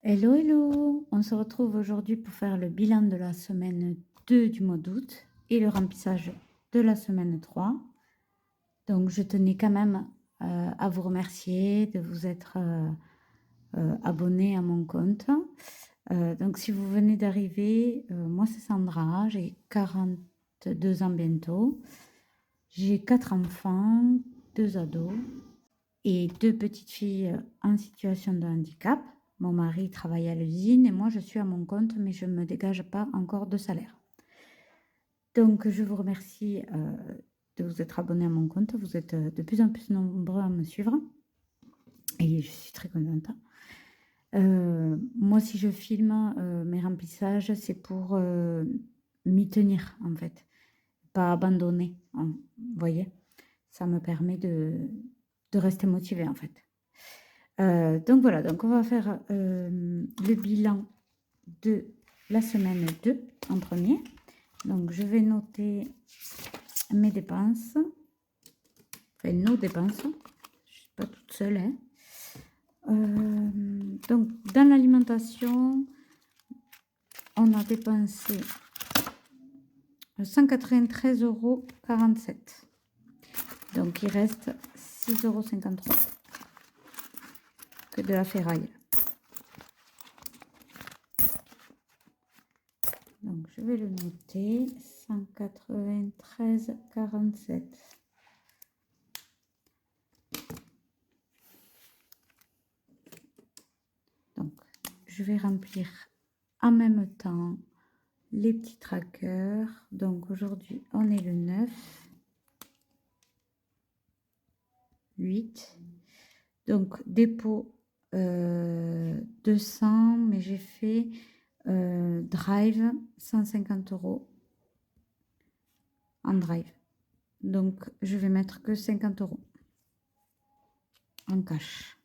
Hello, hello! On se retrouve aujourd'hui pour faire le bilan de la semaine 2 du mois d'août et le remplissage de la semaine 3. Donc, je tenais quand même à vous remercier de vous être abonné à mon compte. Donc, si vous venez d'arriver, moi c'est Sandra, j'ai 42 ans bientôt. J'ai 4 enfants, 2 ados et 2 petites filles en situation de handicap. Mon mari travaille à l'usine et moi je suis à mon compte, mais je ne me dégage pas encore de salaire. Donc je vous remercie de vous être abonné à mon compte. Vous êtes de plus en plus nombreux à me suivre et je suis très contente. Moi, si je filme mes remplissages, c'est pour m'y tenir en fait, pas abandonner. Vous voyez, ça me permet de rester motivée en fait. Donc voilà, donc on va faire le bilan de la semaine 2 en premier. Donc je vais noter mes dépenses, enfin nos dépenses, je ne suis pas toute seule. Hein. Donc dans l'alimentation, on a dépensé 193,47 €. Donc il reste 6,53 € que de la ferraille. Donc, je vais le noter, 193,47 €. Donc, je vais remplir en même temps les petits trackers. Donc, aujourd'hui, on est le 9, 8. Donc, dépôt 200, mais j'ai fait drive 150 € en drive. Donc, je vais mettre que 50 € en cash.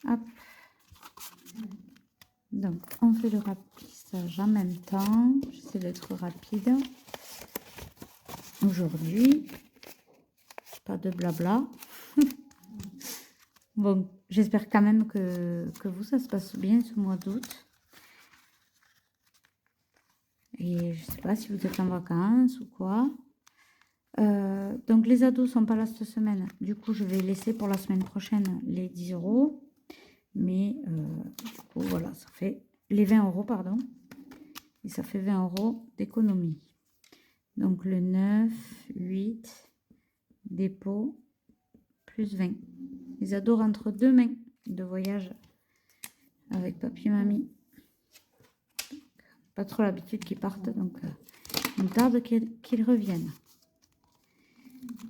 Hop. Donc, on fait le remplissage en même temps. J'essaie d'être rapide. Aujourd'hui, pas de blabla. Bon, j'espère quand même que vous, ça se passe bien ce mois d'août. Et je sais pas si vous êtes en vacances ou quoi. Donc, les ados sont pas là cette semaine. Du coup, je vais laisser pour la semaine prochaine les 10 €. Mais du coup, voilà, ça fait les 20 €, pardon. Et ça fait 20 € d'économie. Donc, le 9, 8, dépôt, plus 20. Les ados rentrent demain de voyage avec papy et mamie. Pas trop l'habitude qu'ils partent, donc on tarde qu'ils reviennent.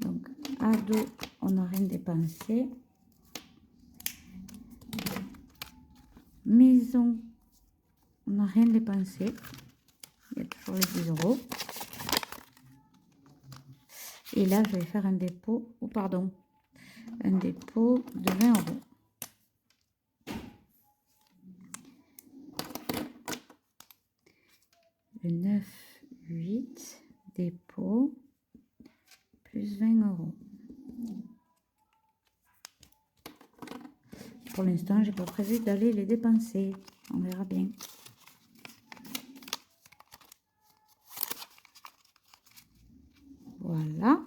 Donc, ados, on n'a rien dépensé. Maison, on n'a rien dépensé. Il y a toujours les 10 €. Et là, je vais faire un dépôt, un dépôt de 20 €. Le 9, 8, dépôt, plus 20 €. Pour l'instant, j'ai pas prévu d'aller les dépenser. On verra bien. Voilà.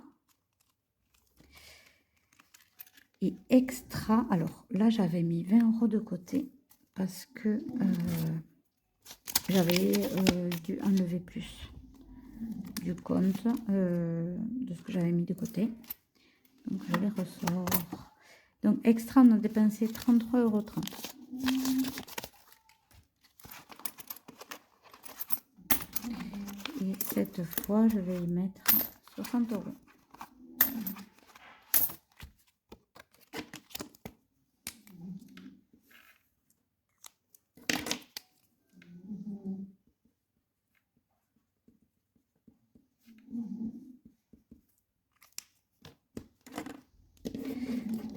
Et extra, alors là, j'avais mis 20 € de côté parce que j'avais dû enlever plus du compte de ce que j'avais mis de côté. Donc, je les ressors. Donc, extra, on a dépensé 33,30 €. Et cette fois, je vais y mettre 60 €.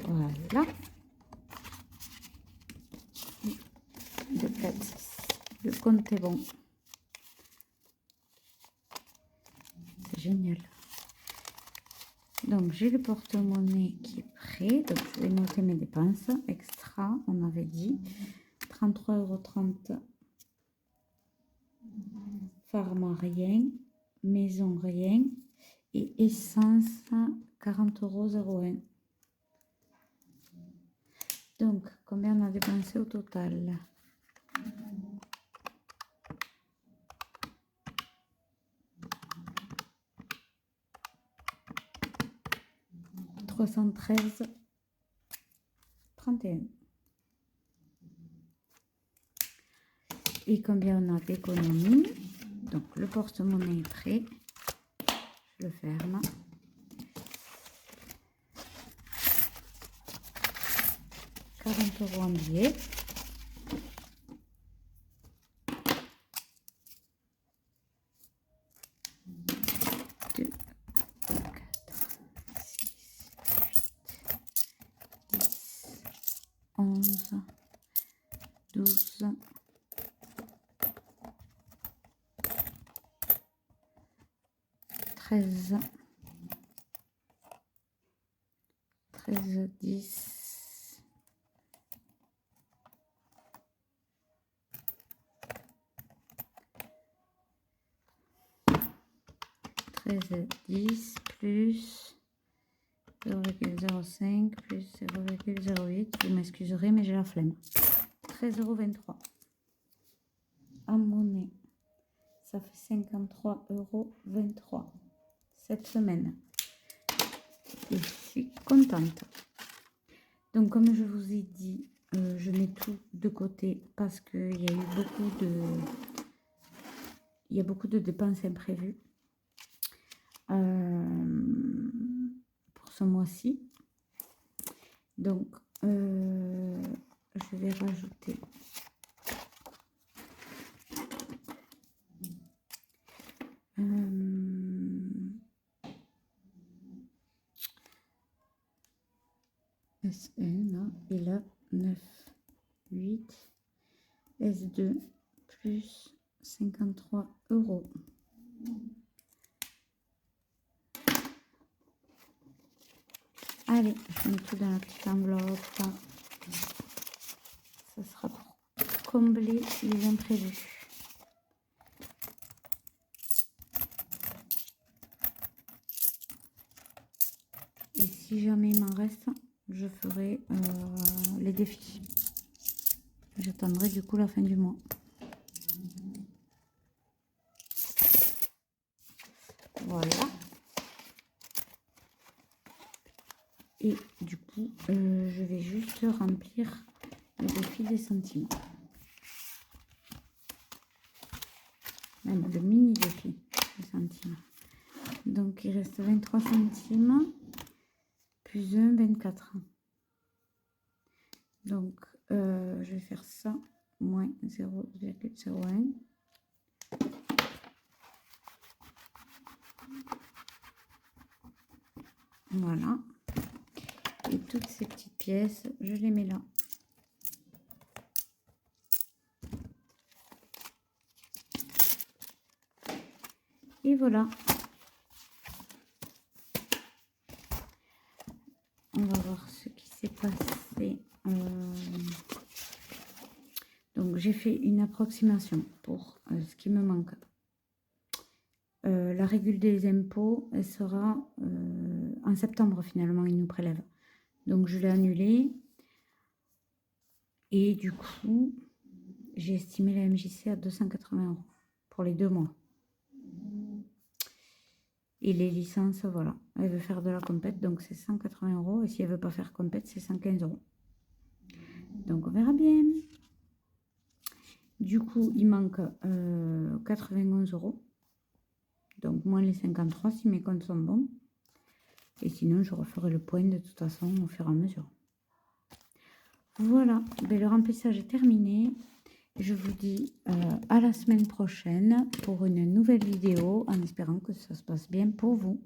Voilà. De fait, le compte est bon. C'est génial. Donc, j'ai le porte-monnaie qui est prêt. Donc, je vais noter mes dépenses. Extra, on avait dit. 33,30 €. Pharma, rien. Maison, rien. Et essence, 40,01 €. Donc, combien on a dépensé au total? « 313,31 €. Et combien on a d'économie? Donc, le porte-monnaie est prêt. Je le ferme. 40 € en billets. Deux, 4, 6, 8, 10, 11, 12, 13, 10, 13, 10 plus 0,05 plus 0,08. Vous m'excuserez, mais j'ai la flemme. 13,23 € en monnaie. Ça fait 53,23 € cette semaine. Et je suis contente. Donc, comme je vous ai dit, je mets tout de côté parce qu'il y a eu beaucoup de dépenses imprévues pour ce mois-ci. Donc, je vais rajouter SN, et là 9, 8, S2 plus 53 €. Allez, je mets tout dans la petite enveloppe. Ça sera pour combler les imprévus. Et si jamais il m'en reste, je ferai les défis. J'attendrai du coup la fin du mois. Voilà. Et du coup, je vais juste remplir le défi des centimes. Même le mini défi des centimes. Donc, il reste 23 centimes. Plus 1, 24. Donc, je vais faire ça, moins 0,01. Voilà. Et toutes ces petites pièces, je les mets là. Et voilà. On va voir ce qui s'est passé. Donc, j'ai fait une approximation pour ce qui me manque. La régule des impôts, elle sera en septembre finalement, ils nous prélèvent. Donc, je l'ai annulée. Et du coup, j'ai estimé la MJC à 280 € pour les 2 mois. Et les licences, voilà. Elle veut faire de la compète, donc c'est 180 €. Et si elle veut pas faire compète, c'est 115 €. Donc, on verra bien. Du coup, il manque 91 €. Donc, moins les 53 si mes comptes sont bons. Et sinon, je referai le point de toute façon au fur et à mesure. Voilà, ben, le remplissage est terminé. Je vous dis à la semaine prochaine pour une nouvelle vidéo en espérant que ça se passe bien pour vous.